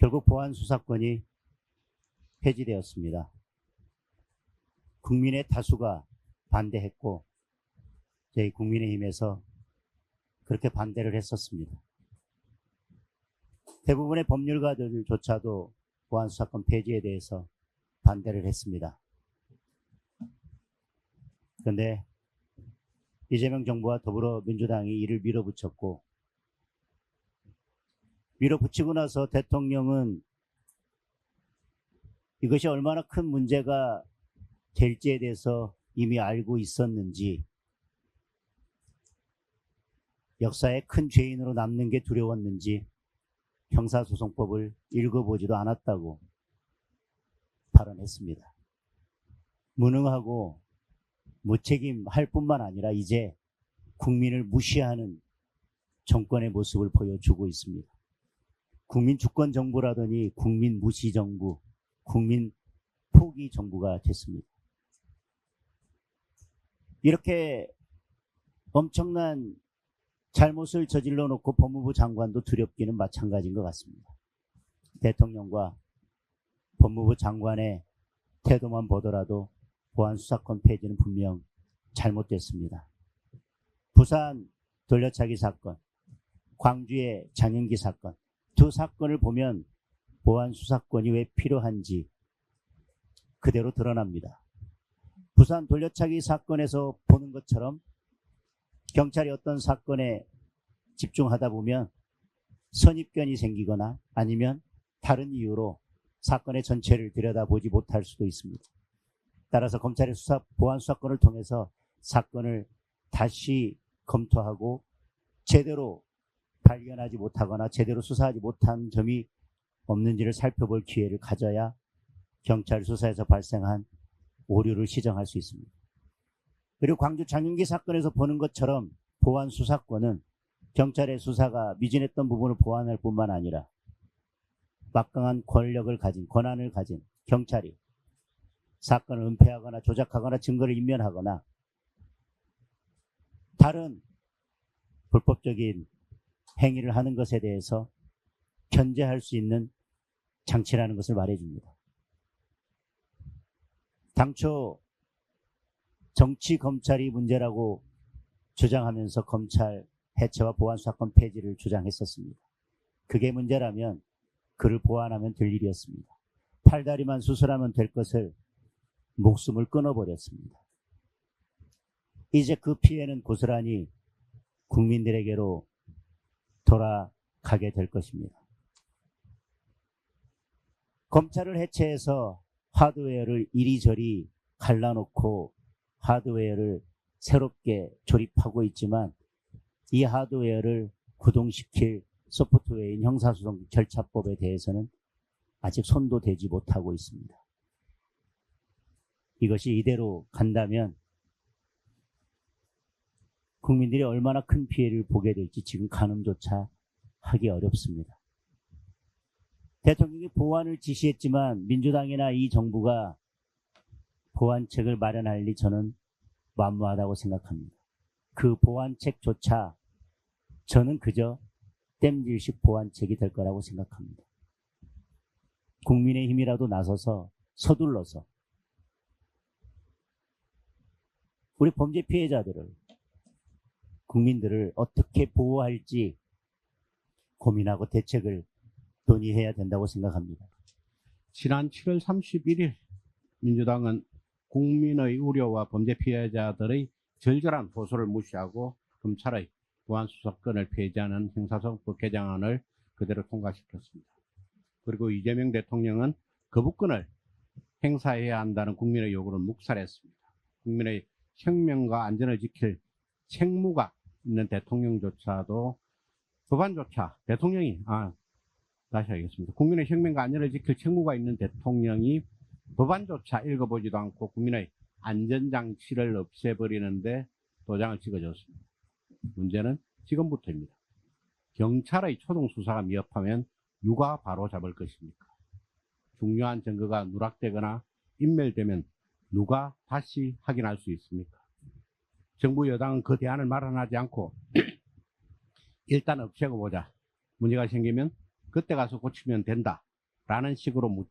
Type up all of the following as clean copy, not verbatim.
결국 보안수사권이 폐지되었습니다. 국민의 다수가 반대했고 저희 국민의힘에서 그렇게 반대를 했었습니다. 대부분의 법률가들조차도 보안수사권 폐지에 대해서 반대를 했습니다. 그런데 이재명 정부와 더불어민주당이 이를 밀어붙였고, 밀어붙이고 나서 대통령은 이것이 얼마나 큰 문제가 될지에 대해서 이미 알고 있었는지, 역사의 큰 죄인으로 남는 게 두려웠는지 형사소송법을 읽어보지도 않았다고 발언했습니다. 무능하고 무책임할 뿐만 아니라 이제 국민을 무시하는 정권의 모습을 보여주고 있습니다. 국민 주권 정부라더니 국민 무시 정부, 국민 포기 정부가 됐습니다. 이렇게 엄청난 잘못을 저질러 놓고 법무부 장관도 두렵기는 마찬가지인 것 같습니다. 대통령과 법무부 장관의 태도만 보더라도 보안수사권 폐지는 분명 잘못됐습니다. 부산 돌려차기 사건, 광주의 장영기 사건, 두 사건을 보면 보안수사권이 왜 필요한지 그대로 드러납니다. 부산 돌려차기 사건에서 보는 것처럼 경찰이 어떤 사건에 집중하다 보면 선입견이 생기거나 아니면 다른 이유로 사건의 전체를 들여다보지 못할 수도 있습니다. 따라서 검찰의 보안수사권을 통해서 사건을 다시 검토하고 제대로 발견하지 못하거나 제대로 수사하지 못한 점이 없는지를 살펴볼 기회를 가져야 경찰 수사에서 발생한 오류를 시정할 수 있습니다. 그리고 광주 장영기 사건에서 보는 것처럼 보안수사권은 경찰의 수사가 미진했던 부분을 보완할 뿐만 아니라 막강한 권력을 가진, 권한을 가진 경찰이 사건을 은폐하거나 조작하거나 증거를 인멸하거나 다른 불법적인 행위를 하는 것에 대해서 견제할 수 있는 장치라는 것을 말해줍니다. 당초 정치 검찰이 문제라고 주장하면서 검찰 해체와 보안수사권 폐지를 주장했었습니다. 그게 문제라면 그를 보완하면 될 일이었습니다. 팔다리만 수술하면 될 것을 목숨을 끊어버렸습니다. 이제 그 피해는 고스란히 국민들에게로 돌아가게 될 것입니다. 검찰을 해체해서 하드웨어를 이리저리 갈라놓고 하드웨어를 새롭게 조립하고 있지만 이 하드웨어를 구동시킬 소프트웨어인 형사소송 절차법에 대해서는 아직 손도 대지 못하고 있습니다. 이것이 이대로 간다면 국민들이 얼마나 큰 피해를 보게 될지 지금 가늠조차 하기 어렵습니다. 대통령이 보완을 지시했지만 민주당이나 이 정부가 보완책을 마련할 리 저는 만무하다고 생각합니다. 그 보완책조차 저는 그저 땜질식 보완책이 될 거라고 생각합니다. 국민의힘이라도 나서서 서둘러서 우리 범죄 피해자들을, 국민들을 어떻게 보호할지 고민하고 대책을 논의해야 된다고 생각합니다. 지난 7월 31일 민주당은 국민의 우려와 범죄 피해자들의 절절한 호소를 무시하고 검찰의 보안수사권을 폐지하는 형사소송법 개정안을 그대로 통과시켰습니다. 그리고 이재명 대통령은 거부권을 행사해야 한다는 국민의 요구를 묵살했습니다. 국민의 생명과 안전을 지킬 책무가 있는 대통령조차도 법안조차 대통령이 다시 하겠습니다. 국민의 생명과 안전을 지킬 책무가 있는 대통령이 법안조차 읽어보지도 않고 국민의 안전장치를 없애버리는데 도장을 찍어줬습니다. 문제는 지금부터입니다. 경찰의 초동수사가 미흡하면 누가 바로잡을 것입니까? 중요한 증거가 누락되거나 인멸되면 누가 다시 확인할 수 있습니까? 정부 여당은 그 대안을 마련하지 않고 일단 없애고 보자. 문제가 생기면 그때 가서 고치면 된다. 라는 식으로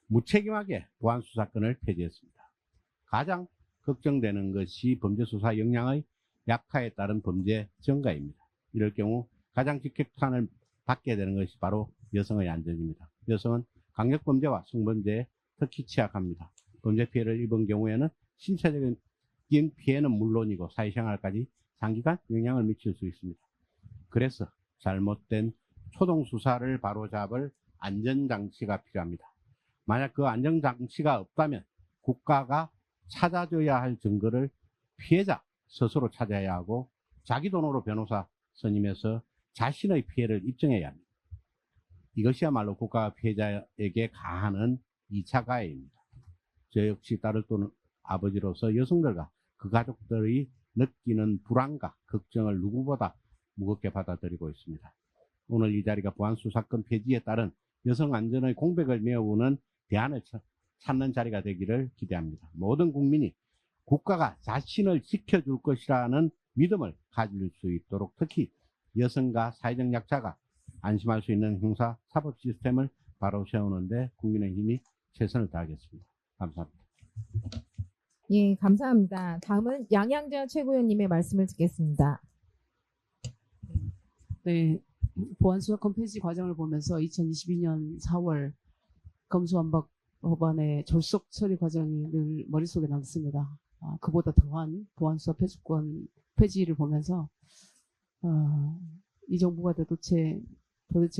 무책임하게 보안수사권을 폐지했습니다. 가장 걱정되는 것이 범죄수사 역량의 약화에 따른 범죄 증가입니다. 이럴 경우 가장 직격탄을 받게 되는 것이 바로 여성의 안전입니다. 여성은 강력범죄와 성범죄에 특히 취약합니다. 범죄 피해를 입은 경우에는 신체적인 피해는 물론이고 사회생활까지 장기간 영향을 미칠 수 있습니다. 그래서 잘못된 초동수사를 바로잡을 안전장치가 필요합니다. 만약 그 안전장치가 없다면 국가가 찾아줘야 할 증거를 피해자 스스로 찾아야 하고 자기 돈으로 변호사 선임해서 자신의 피해를 입증해야 합니다. 이것이야말로 국가가 피해자에게 가하는 2차 가해입니다. 저 역시 딸을 두는 아버지로서 여성들과 그 가족들이 느끼는 불안과 걱정을 누구보다 무겁게 받아들이고 있습니다. 오늘 이 자리가 보안수사권 폐지에 따른 여성 안전의 공백을 메우는 대안을 찾는 자리가 되기를 기대합니다. 모든 국민이 국가가 자신을 지켜줄 것이라는 믿음을 가질 수 있도록 특히 여성과 사회적 약자가 안심할 수 있는 형사 사법 시스템을 바로 세우는데 국민의힘이 최선을 다하겠습니다. 감사합니다. 예, 감사합니다. 다음은 양양자 최고위원님의 말씀을 듣겠습니다. 네, 보안수사권 폐지 과정을 보면서 2022년 4월 검수완박 법안의 졸속 처리 과정이 늘 머릿속에 남습니다. 그보다 더한 보안수사 폐지를 보면서 이 정부가 도대체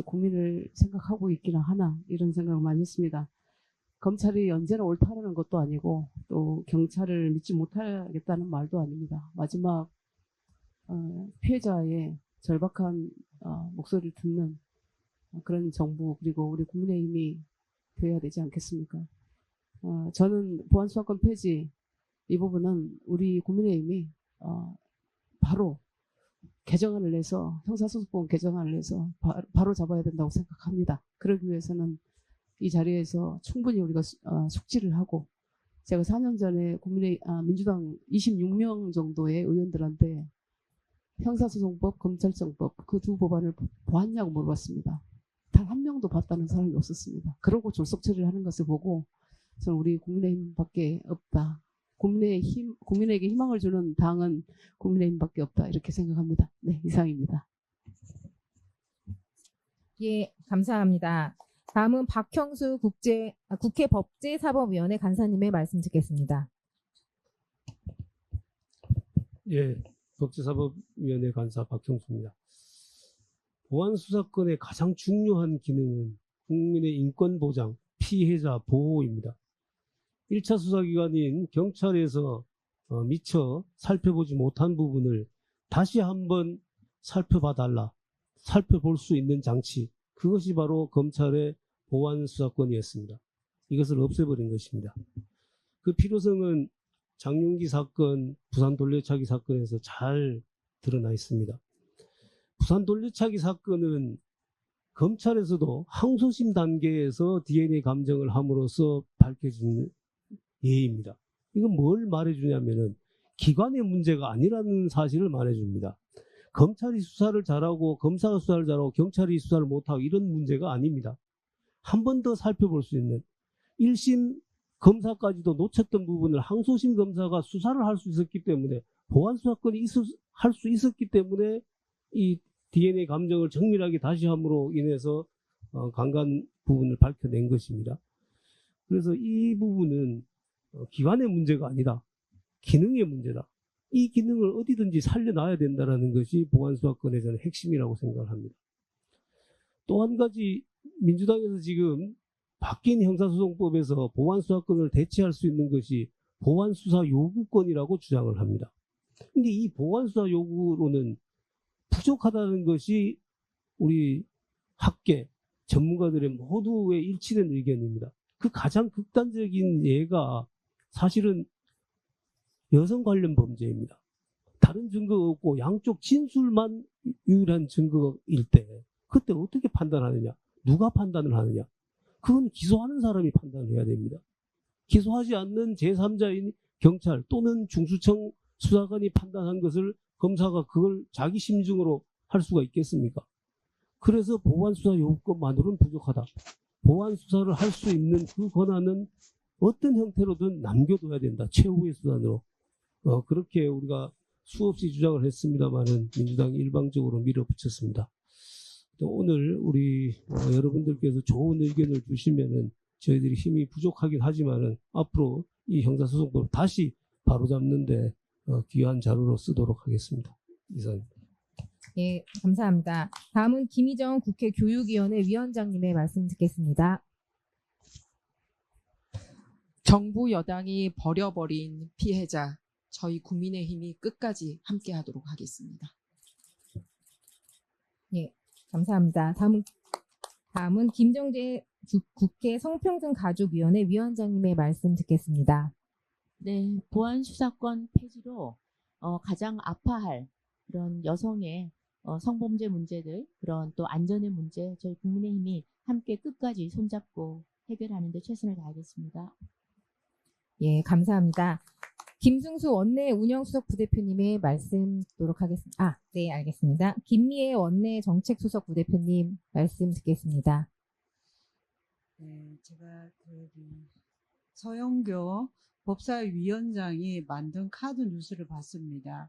국민을 생각하고 있기나 하나 이런 생각을 많이 했습니다. 검찰이 언제나 옳다라는 것도 아니고 또 경찰을 믿지 못하겠다는 말도 아닙니다. 마지막 피해자의 절박한 목소리를 듣는 그런 정부 그리고 우리 국민의힘이 되어야 되지 않겠습니까? 저는 보안수사권 폐지 이 부분은 우리 국민의힘이 바로 개정안을 내서 형사소송법 개정안을 내서 바로 잡아야 된다고 생각합니다. 그러기 위해서는 이 자리에서 충분히 우리가 숙지를 하고 제가 4년 전에 민주당 26명 정도의 의원들한테 형사소송법, 검찰청법 그 두 법안을 보았냐고 물어봤습니다. 단 한 명도 봤다는 사람이 없었습니다. 그러고 졸속 처리를 하는 것을 보고 저는 우리 국민의힘밖에 없다. 국민에게 희망을 주는 당은 국민의힘밖에 없다. 이렇게 생각합니다. 네, 이상입니다. 예, 감사합니다. 다음은 박형수 국회 법제사법위원회 간사님의 말씀 듣겠습니다. 예, 법제사법위원회 간사 박형수입니다. 보안수사권의 가장 중요한 기능은 국민의 인권 보장, 피해자 보호입니다. 1차 수사기관인 경찰에서 미처 살펴보지 못한 부분을 다시 한번 살펴봐달라, 살펴볼 수 있는 장치, 그것이 바로 검찰의 보안수사권이었습니다. 이것을 없애버린 것입니다. 그 필요성은 장윤기 사건, 부산 돌려차기 사건에서 잘 드러나 있습니다. 부산 돌려차기 사건은 검찰에서도 항소심 단계에서 DNA 감정을 함으로써 밝혀진 예입니다. 이건 뭘 말해주냐면은 기관의 문제가 아니라는 사실을 말해줍니다. 검찰이 수사를 잘하고 검사가 수사를 잘하고 경찰이 수사를 못하고 이런 문제가 아닙니다. 한 번 더 살펴볼 수 있는 1심 검사까지도 놓쳤던 부분을 항소심 검사가 수사를 할 수 있었기 때문에 보안수사권이 할 수 있었기 때문에 이 DNA 감정을 정밀하게 다시 함으로 인해서 강간 부분을 밝혀낸 것입니다. 그래서 이 부분은 기관의 문제가 아니다. 기능의 문제다. 이 기능을 어디든지 살려놔야 된다는 것이 보안수사권의 저는 핵심이라고 생각을 합니다. 또 한 가지 민주당에서 지금 바뀐 형사소송법에서 보안수사권을 대체할 수 있는 것이 보안수사 요구권이라고 주장을 합니다. 근데 이 보안수사 요구로는 부족하다는 것이 우리 학계, 전문가들의 모두의 일치된 의견입니다. 그 가장 극단적인 예가 사실은 여성 관련 범죄입니다. 다른 증거가 없고 양쪽 진술만 유일한 증거일 때 그때 어떻게 판단하느냐? 누가 판단을 하느냐? 그건 기소하는 사람이 판단을 해야 됩니다. 기소하지 않는 제3자인 경찰 또는 중수청 수사관이 판단한 것을 검사가 그걸 자기 심증으로 할 수가 있겠습니까? 그래서 보안수사 요구권만으로는 부족하다. 보완 수사를 할 수 있는 그 권한은 어떤 형태로든 남겨둬야 된다. 최후의 수단으로. 그렇게 우리가 수없이 주장을 했습니다만은 민주당이 일방적으로 밀어붙였습니다. 오늘 우리 여러분들께서 좋은 의견을 주시면은 저희들이 힘이 부족하긴 하지만은 앞으로 이 형사소송법을 다시 바로잡는데 귀한 자료로 쓰도록 하겠습니다. 이상입니다. 예, 감사합니다. 다음은 김희정 국회 교육위원회 위원장님의 말씀 듣겠습니다. 정부 여당이 버려버린 피해자, 저희 국민의힘이 끝까지 함께하도록 하겠습니다. 예, 감사합니다. 다음은 김정재 국회 성평등가족위원회 위원장님의 말씀 듣겠습니다. 네, 보안 수사권 폐지로 가장 아파할 그런 여성의 성범죄 문제들, 그런 또 안전의 문제, 저희 국민의힘이 함께 끝까지 손잡고 해결하는 데 최선을 다하겠습니다. 예, 감사합니다. 김승수 원내 운영수석 부대표님의 말씀 듣도록 하겠습니다. 네, 알겠습니다. 김미애 원내 정책수석 부대표님 말씀 듣겠습니다. 네, 제가 서영교 법사위원장이 만든 카드 뉴스를 봤습니다.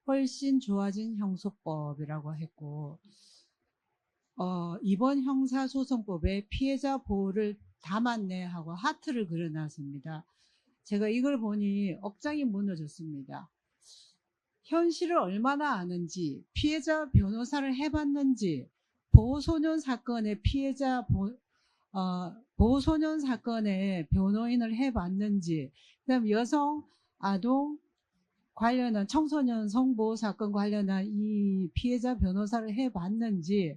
훨씬 좋아진 형소법이라고 했고, 이번 형사소송법에 피해자 보호를 담았네 하고 하트를 그려놨습니다. 제가 이걸 보니 억장이 무너졌습니다. 현실을 얼마나 아는지, 피해자 변호사를 해봤는지, 보호소년 사건의 보호소년 사건의 변호인을 해봤는지, 그다음 여성, 아동 관련한 청소년 성보호 사건 관련한 이 피해자 변호사를 해봤는지,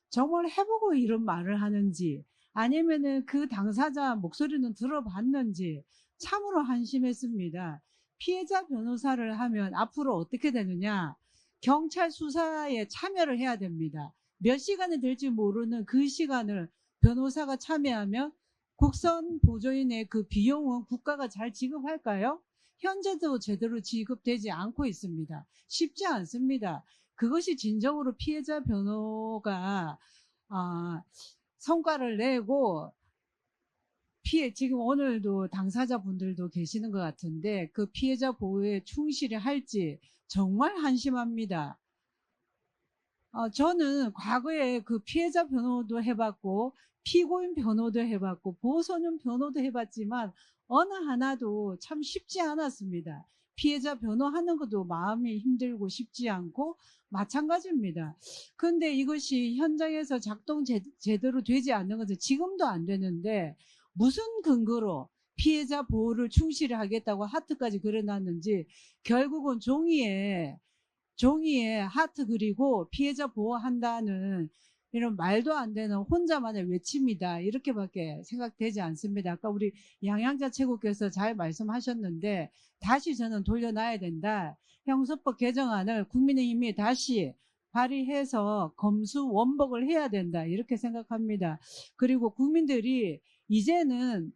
정말 해보고 이런 말을 하는지, 아니면은 그 당사자 목소리는 들어봤는지 참으로 한심했습니다. 피해자 변호사를 하면 앞으로 어떻게 되느냐? 경찰 수사에 참여를 해야 됩니다. 몇 시간이 될지 모르는 그 시간을 변호사가 참여하면 국선 보조인의 그 비용은 국가가 잘 지급할까요? 현재도 제대로 지급되지 않고 있습니다. 쉽지 않습니다. 그것이 진정으로 피해자 변호가 성과를 내고 지금 오늘도 당사자분들도 계시는 것 같은데 그 피해자 보호에 충실히 할지 정말 한심합니다. 저는 과거에 그 피해자 변호도 해봤고 피고인 변호도 해봤고 보호소년 변호도 해봤지만 어느 하나도 참 쉽지 않았습니다. 피해자 변호하는 것도 마음이 힘들고 쉽지 않고 마찬가지입니다. 근데 이것이 현장에서 작동 제대로 되지 않는 것은 지금도 안 되는데 무슨 근거로 피해자 보호를 충실히 하겠다고 하트까지 그려놨는지 결국은 종이에 하트 그리고 피해자 보호한다는 이런 말도 안 되는 혼자만의 외침이다. 이렇게밖에 생각되지 않습니다. 아까 우리 양양자 최고께서 잘 말씀하셨는데 다시 저는 돌려놔야 된다. 형사법 개정안을 국민의힘이 다시 발의해서 검수 원복을 해야 된다. 이렇게 생각합니다. 그리고 국민들이 이제는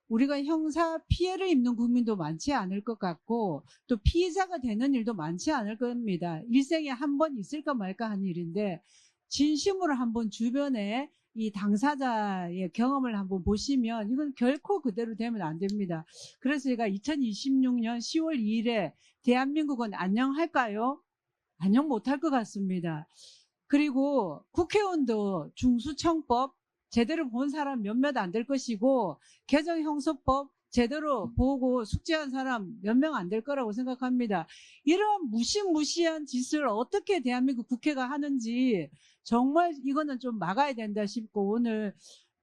우리가 형사 피해를 입는 국민도 많지 않을 것 같고 또 피해자가 되는 일도 많지 않을 겁니다. 일생에 한 번 있을까 말까 하는 일인데 진심으로 한번 주변에 이 당사자의 경험을 한번 보시면 이건 결코 그대로 되면 안 됩니다. 그래서 제가 2026년 10월 2일에 대한민국은 안녕할까요? 안녕 못할 것 같습니다. 그리고 국회의원도 중수청법 제대로 본 사람 몇몇 안 될 것이고 개정형사법 제대로 보고 숙지한 사람 몇 명 안 될 거라고 생각합니다. 이런 무시무시한 짓을 어떻게 대한민국 국회가 하는지 정말 이거는 좀 막아야 된다 싶고 오늘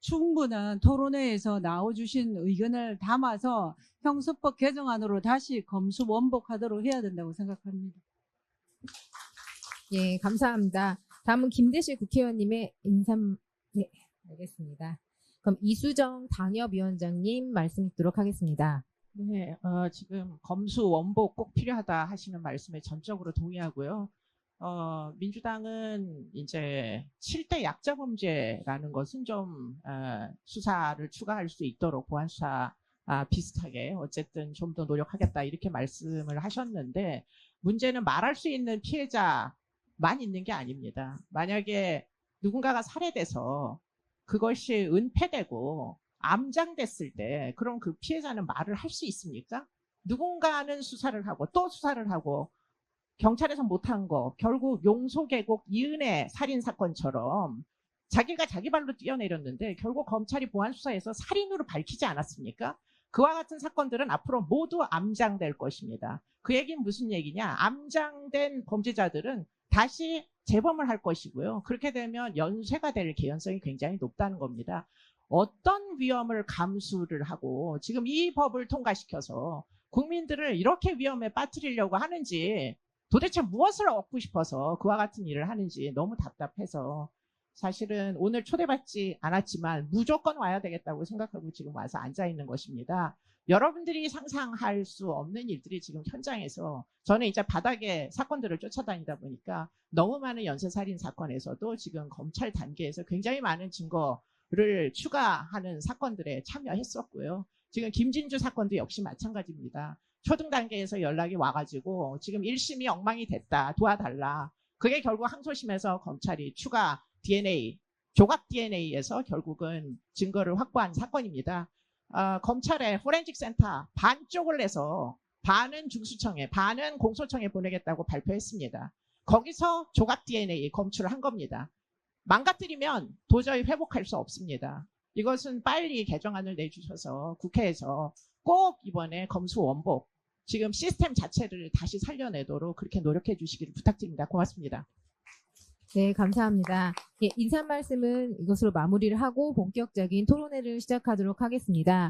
충분한 토론회에서 나와주신 의견을 담아서 형사법 개정안으로 다시 검수 원복하도록 해야 된다고 생각합니다. 예, 감사합니다. 다음은 김대실 국회의원님의 네, 알겠습니다. 그럼 이수정 당협위원장님 말씀 듣도록 하겠습니다. 네, 지금 검수 원복 꼭 필요하다 하시는 말씀에 전적으로 동의하고요. 민주당은 이제 7대 약자 범죄라는 것은 좀 수사를 추가할 수 있도록 보안 수사 비슷하게 어쨌든 좀 더 노력하겠다 이렇게 말씀을 하셨는데 문제는 말할 수 있는 피해자만 있는 게 아닙니다. 만약에 누군가가 살해돼서 그것이 은폐되고 암장됐을 때 그럼 그 피해자는 말을 할 수 있습니까? 누군가는 수사를 하고 또 수사를 하고 경찰에서 못한 거 결국 용소계곡 이은혜 살인사건처럼 자기가 자기 발로 뛰어내렸는데 결국 검찰이 보안수사에서 살인으로 밝히지 않았습니까? 그와 같은 사건들은 앞으로 모두 암장될 것입니다. 그 얘기는 무슨 얘기냐? 암장된 범죄자들은 다시 재범을 할 것이고요. 그렇게 되면 연쇄가 될 개연성이 굉장히 높다는 겁니다. 어떤 위험을 감수를 하고 지금 이 법을 통과시켜서 국민들을 이렇게 위험에 빠뜨리려고 하는지 도대체 무엇을 얻고 싶어서 그와 같은 일을 하는지 너무 답답해서 사실은 오늘 초대받지 않았지만 무조건 와야 되겠다고 생각하고 지금 와서 앉아 있는 것입니다. 여러분들이 상상할 수 없는 일들이 지금 현장에서 저는 이제 바닥에 사건들을 쫓아다니다 보니까 너무 많은 연쇄살인 사건에서도 지금 검찰 단계에서 굉장히 많은 증거를 추가하는 사건들에 참여했었고요. 지금 김진주 사건도 역시 마찬가지입니다. 초등 단계에서 연락이 와가지고 지금 1심이 엉망이 됐다 도와달라. 그게 결국 항소심에서 검찰이 추가 DNA, 조각 DNA에서 결국은 증거를 확보한 사건입니다. 검찰의 포렌식 센터 반쪽을 내서 반은 중수청에 반은 공소청에 보내겠다고 발표했습니다. 거기서 조각 DNA 검출을 한 겁니다. 망가뜨리면 도저히 회복할 수 없습니다. 이것은 빨리 개정안을 내주셔서 국회에서 꼭 이번에 검수 원복 지금 시스템 자체를 다시 살려내도록 그렇게 노력해 주시기를 부탁드립니다. 고맙습니다. 네, 감사합니다. 예, 인사 말씀은 이것으로 마무리를 하고 본격적인 토론회를 시작하도록 하겠습니다.